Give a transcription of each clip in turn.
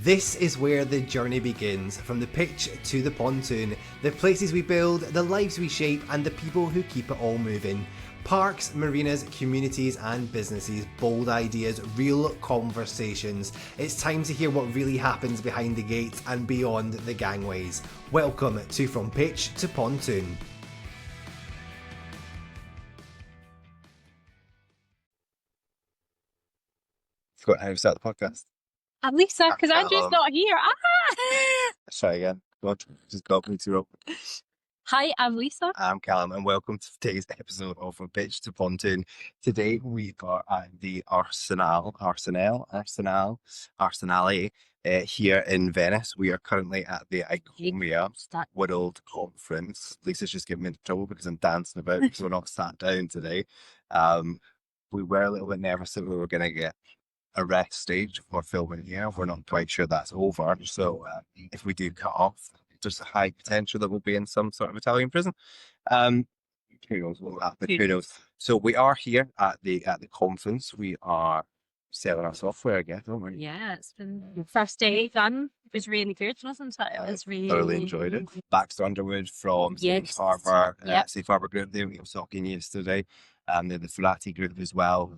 This is where the journey begins, from the pitch to the pontoon, the places we build, the lives we shape, and the people who keep it all moving. Parks, marinas, communities and businesses, bold ideas, real conversations. It's time to hear what really happens behind the gates and beyond the gangways. Welcome to From Pitch to Pontoon. Forgot how to start the podcast. I'm Lisa, because Andrew's not here. Let's try again. Go on, just go up to rope. Hi, I'm Lisa. I'm Calum, and welcome to today's episode of From Pitch to Pontoon. Today we are at the Arsenale here in Venice. We are currently at the ICOMIA World Conference. Lisa's just getting me into trouble because I'm dancing about because we're not sat down today. We were a little bit nervous that we were going to get a rest stage for filming here. We're not quite sure that's over, so if we do cut off, there's a high potential that we'll be in some sort of Italian prison. Who knows what will happen? Who knows? So we are here at the conference. We are selling our software again, don't we? Yeah, it's been the first day done. It was really good, wasn't it? It was really thoroughly enjoyed it. Baxter Underwood from Safe Harbour Group. They were talking yesterday. The Ferrati Group as well.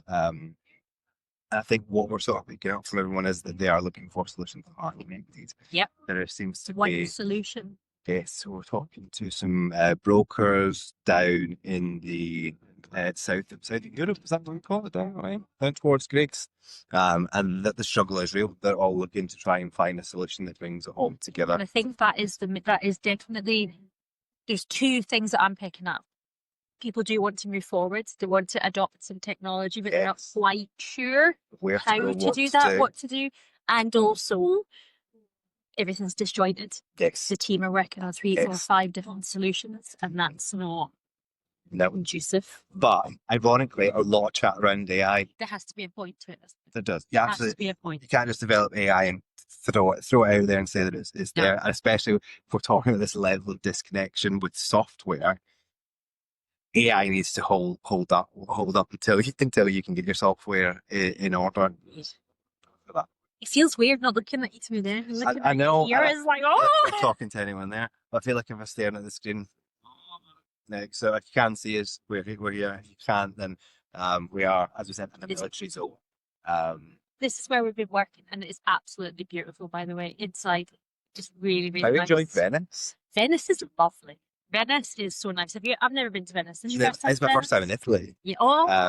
I think what we're sort of picking up from everyone is that they are looking for solutions to our communities. Yep. There seems to One be solution. Yes, so we're talking to some brokers down in the south of Europe. Is that what we call it? Down towards Greece. And that the struggle is real. They're all looking to try and find a solution that brings it all together. And I think that is definitely. There's two things that I'm picking up. People do want to move forward. They want to adopt some technology, but they're not quite sure how to do that, what to do. And also, everything's disjointed. Yes. The team are working on 3, 4, 5 different solutions, and that's not conducive. But ironically, a lot of chat around AI. There has to be a point to it. There does. Yeah, absolutely. Has to be a point. You can't just develop AI and throw it out there and say that it's there. And especially if we're talking about this level of disconnection with software. AI needs to hold up until you can get your software in order. It feels weird not looking at you through there. I know. You're like, I'm not talking to anyone there. But I feel like if I'm staring at the screen, so if you can see us, we're here. If you can't, then we are, as we said, in the military zone. This is where we've been working, and it's absolutely beautiful, by the way. Inside, just really, really nice. I enjoyed Venice. Venice is lovely. Venice is so nice. I've never been to Venice. It's my first time in Italy. Yeah.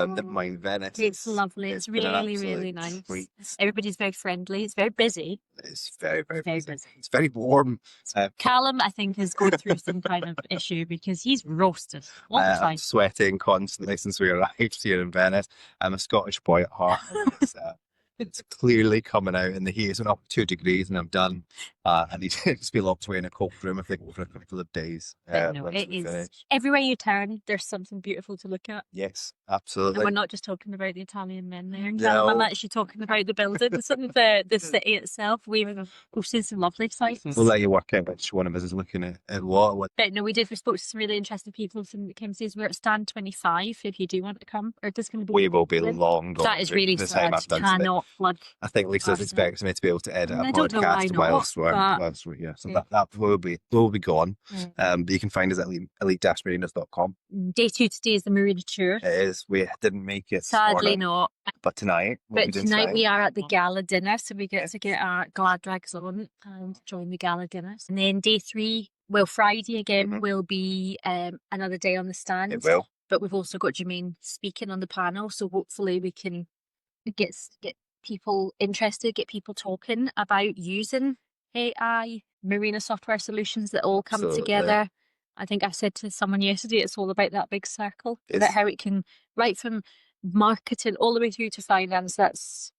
Never mind Venice. It's lovely. It's really, really nice. Treat. Everybody's very friendly. It's very busy. It's very, very busy. It's very warm. Callum, I think, is going through some kind of issue because he's roasted all the time. I'm sweating constantly since we arrived here in Venice. I'm a Scottish boy at heart. It's clearly coming out in the heat. It's went up 2 degrees and I'm done. I need to just be locked away in a cold room, I think, for a couple of days. No, it is. Finished. Everywhere you turn, there's something beautiful to look at. Yes, absolutely. And we're not just talking about the Italian men there. No. I'm actually talking about the buildings and the city itself. We've seen some lovely sights. We'll let you work out which one of us is looking at what. But no, we spoke to some really interesting people that came to see us. We're at stand 25 if you do want to come. Or it's going to be. We will be long gone. That is really sad. Cannot plug. I think Lisa's expecting me to be able to edit a podcast whilst we're here. So that will be gone. But you can find us at elite-marinas.com. Day 2 today is the marina tour. It is. We didn't make it. Sadly not. But tonight. Tonight we are at the gala dinner, so we get to get our glad rags on and join the gala dinner. And then day 3, Friday again, will be another day on the stand. It will. But we've also got Jermaine speaking on the panel, so hopefully we can get people interested, get people talking about using AI, marina software solutions that all come together. I think I said to someone yesterday, it's all about that big circle, about how it can, right from marketing all the way through to finance. That's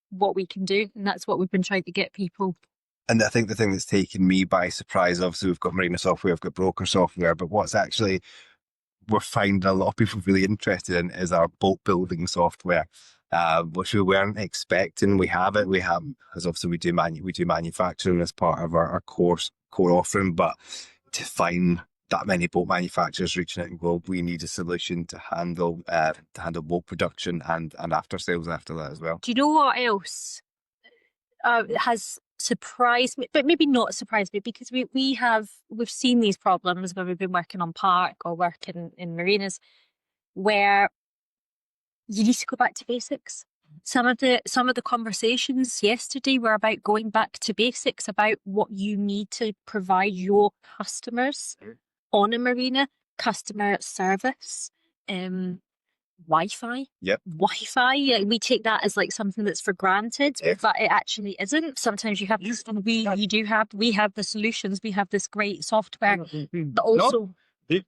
what we can do, and that's what we've been trying to get people. And I think the thing that's taken me by surprise, obviously we've got marina software, we've got broker software, but what's actually we're finding a lot of people really interested in is our boat building software. Which we weren't expecting. We have it. We have, as obviously we do manufacturing as part of our core offering. But to find that many boat manufacturers reaching out in the globe, we need a solution to handle boat production and after sales after that as well. Do you know what else has surprised me, but maybe not surprised me, because we've seen these problems when we've been working on park or working in marinas, where you need to go back to basics. Some of the conversations yesterday were about going back to basics, about what you need to provide your customers on a marina, customer service, Wi-Fi. Yep. Wi-Fi. We take that as like something that's for granted, but it actually isn't. Sometimes you have we have the solutions. We have this great software, but also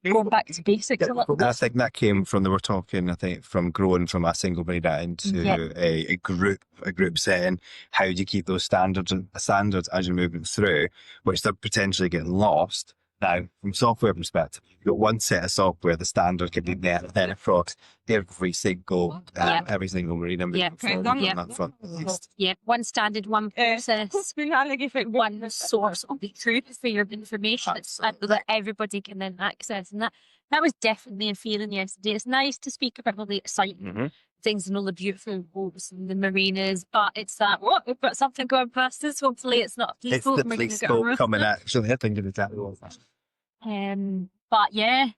going back to basics a little And I bit. think that came from, they were talking, I think, from growing from a single marina into a group setting. How do you keep those standards as you're moving through, which they're potentially getting lost? Now, from software perspective, you've got one set of software, the standard can be there, then across every single marina moving forward on that front. Yeah, one standard, one process, one source of the truth for your information that everybody can then access. And that was definitely a feeling yesterday. It's nice to speak about all the exciting things and all the beautiful boats and the marinas, but it's that, we've got something going past us. Hopefully it's not a police boat. It's the police boat coming at, so they're thinking exactly what that. But yeah.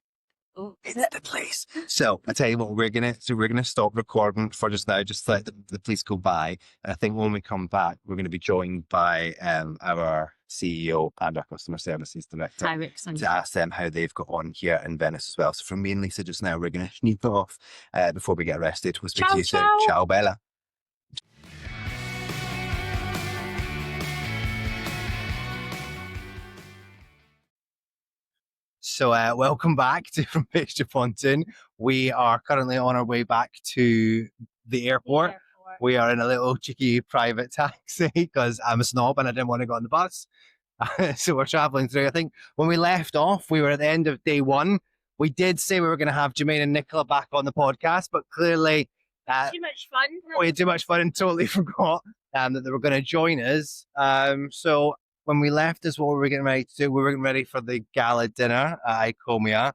It's the police. So I tell you what, we're gonna stop recording for just now, just let the police go by. And I think when we come back, we're going to be joined by our CEO and our customer services director to ask them how they've got on here in Venice as well. So from me and Lisa just now, we're going to sneak off before we get arrested. We'll speak to you soon. Ciao, Bella. So welcome back to From Beach to Pontoon. We are currently on our way back to the airport. We are in a little cheeky private taxi because I'm a snob and I didn't want to go on the bus. So we're traveling through. I think when we left off, we were at the end of day one. We did say we were going to have Jermaine and Nicola back on the podcast, but clearly too much fun. We had too much fun and totally forgot that they were going to join us. So when we left is what we were getting ready to do. We were getting ready for the gala dinner at ICOMIA.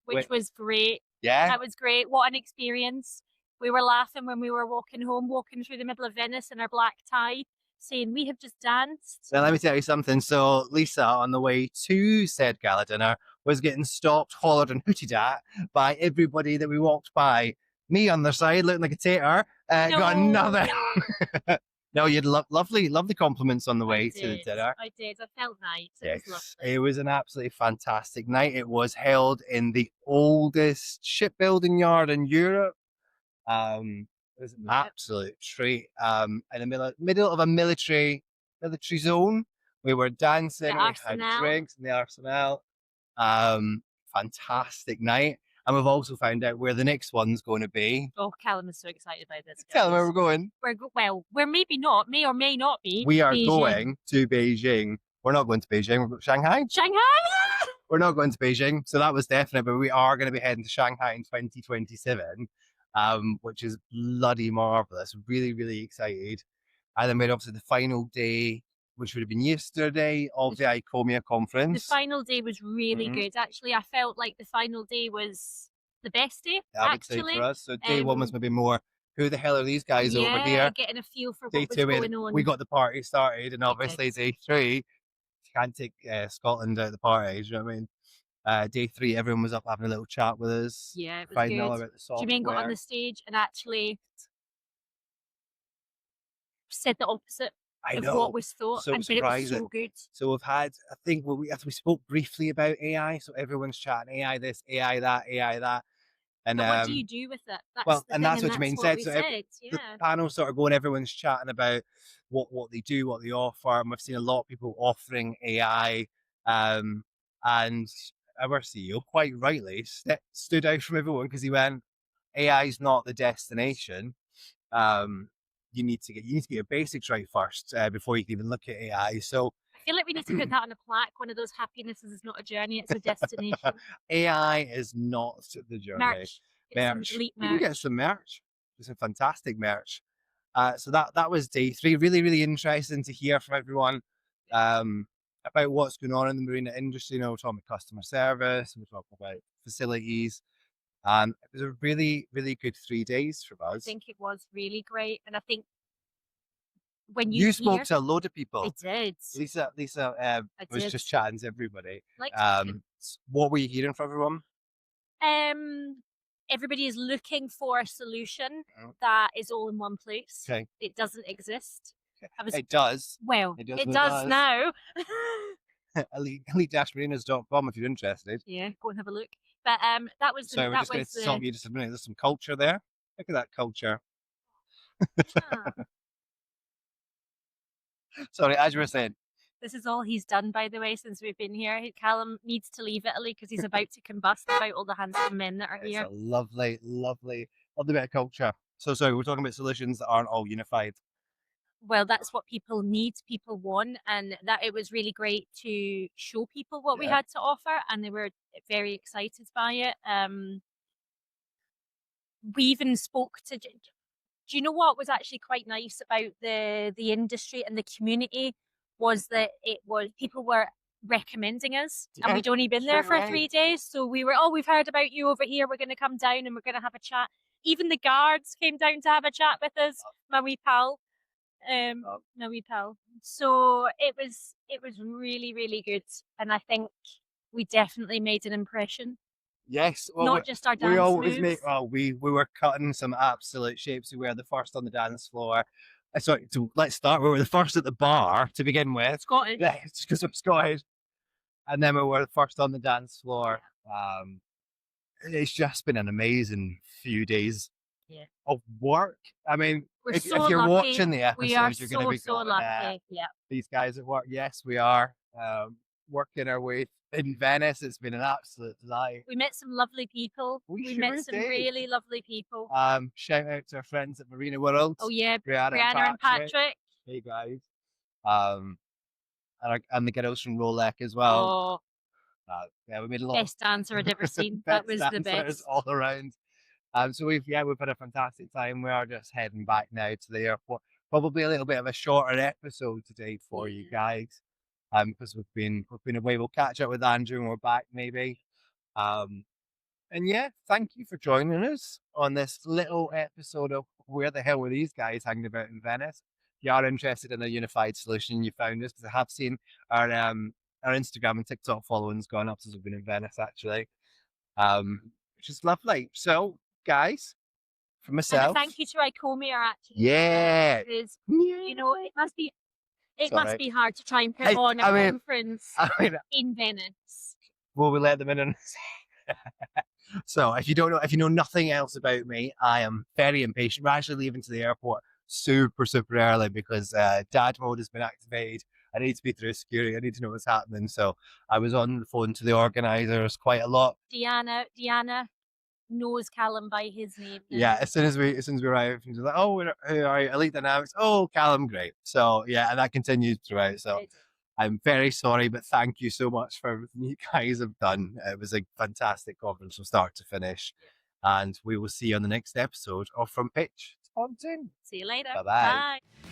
Which was great. Yeah. That was great. What an experience. We were laughing when we were walking home, walking through the middle of Venice in our black tie, saying we have just danced. So let me tell you something. So Lisa, on the way to said gala dinner, was getting stopped, hollered and hooted at by everybody that we walked by. Me on their side, looking like a tater, got another... No, you had lovely compliments on the way to the dinner. I did. I felt nice. Yes. It was lovely. It was an absolutely fantastic night. It was held in the oldest shipbuilding yard in Europe. It was an absolute treat. In the middle of a military zone. We were dancing, we had drinks in the Arsenal. Fantastic night. And we've also found out where the next one's going to be. Oh, Calum is so excited about this. Tell them where we're going. We're maybe not, may or may not be. We are going to Beijing. We're not going to Beijing, we're going to Shanghai. Shanghai! We're not going to Beijing, so that was definite, but we are going to be heading to Shanghai in 2027, which is bloody marvellous. Really, really excited. And then we had obviously the final day, which would have been yesterday, of the ICOMIA conference. The final day was really good. Actually, I felt like the final day was the best day, I would say for us. So day one was maybe more, who the hell are these guys over here? Getting a feel for Day what was two, going on. we got the party started, and obviously day three, you can't take Scotland out of the party, do you know what I mean? Day three, everyone was up having a little chat with us. Yeah, it was finding good. all about the software. Jermaine got on the stage and actually said the opposite of what was thought, so and but it was so good. So we've had, I think, we spoke briefly about AI, so everyone's chatting AI this, AI that, AI that. And but what do you do with it? That's what Jermaine said. So yeah. The panel sort of going, everyone's chatting about what they do, what they offer, and we've seen a lot of people offering AI. And our CEO, quite rightly, stood out from everyone because he went, AI is not the destination. You need to get your basics right first before you can even look at AI. So I feel like we need to put that on a plaque. One of those happiness is not a journey; it's a destination. AI is not the journey. Merch. You can get some merch. There's some fantastic merch. So that was day three. Really, really interesting to hear from everyone about what's going on in the marina industry. You know, we're talking about customer service, we're talking about facilities. It was a really, really good 3 days for us. I think it was really great. And I think when You you spoke hear, to a load of I people. did. Lisa I was did. just chatting to everybody. Like, What were you hearing from everyone? everybody is looking for a solution Oh. that is all in one place. Okay. It doesn't exist. It does. Well, It does it when it does does. now. elite-marinas.com if you're interested. Yeah, go and have a look. But that was the So we're just going to stop you just a minute. There's some culture there. Look at that culture. Ah, Sorry, as you were saying. this is all he's done, by the way, since we've been here. Callum needs to leave Italy because he's about to combust about all the handsome men that are It's here. a lovely bit of culture. So sorry, we're talking about solutions that aren't all unified. Well, that's what people need, people want, and that it was really great to show people what we Yeah. had to offer, and they were very excited by it. We even spoke to. Do you know what was actually quite nice about the industry and the community was that it was people were recommending us, and we'd only been there for 3 days, so we were, oh, we've heard about you over here. We're going to come down and we're going to have a chat. Even the guards came down to have a chat with us, my wee pal. My wee pal. So it was really, really good, and I think we definitely made an impression. Yes, well, Not just our dance we always moves. make. Oh, we were cutting some absolute shapes. We were the first on the dance floor. Sorry, so let's start. We were the first at the bar to begin with. Scottish. Yeah, it's because I'm Scottish. And then we were the first on the dance floor. It's just been an amazing few days of work. I mean, if you're lucky. watching the episode, We are you're going to be so going, lucky. Yeah. these guys at work. Yes, we are working our way in Venice. It's been an absolute delight. We met some lovely people. We sure met some did. really lovely people. Shout out to our friends at Marina World. Oh yeah, Brianna and Patrick. Hey guys. And the girls from Rolex as well. Oh, yeah, we made a lot. best dancer I'd ever seen. That was the best. All around. So we've had a fantastic time. We are just heading back now to the airport. Probably a little bit of a shorter episode today for you guys, because we've been away. We'll catch up with Andrew when we're back maybe. And yeah, thank you for joining us on this little episode of Where the Hell Were These Guys Hanging About in Venice. If you are interested in a unified solution, you found us, because I have seen our Instagram and TikTok following's gone up since we've been in Venice actually, which is lovely. So guys, for myself, and thank you to ICOMIA actually. Yeah, because you know it must be hard to try and put on a conference in Venice. Will we let them in? So if you know nothing else about me, I am very impatient. We're actually leaving to the airport super early because dad mode has been activated. I need to be through security. I need to know what's happening. So I was on the phone to the organisers quite a lot. Diana knows Calum by his name now. Yeah, as soon as we arrived, she's like, "Oh, who are you? Elite Dynamics? Oh, Calum, great." So yeah, and that continued throughout. So I'm very sorry, but thank you so much for everything you guys have done. It was a fantastic conference from start to finish, and we will see you on the next episode of From Pitch to Pontoon. See you later. Bye-bye. Bye.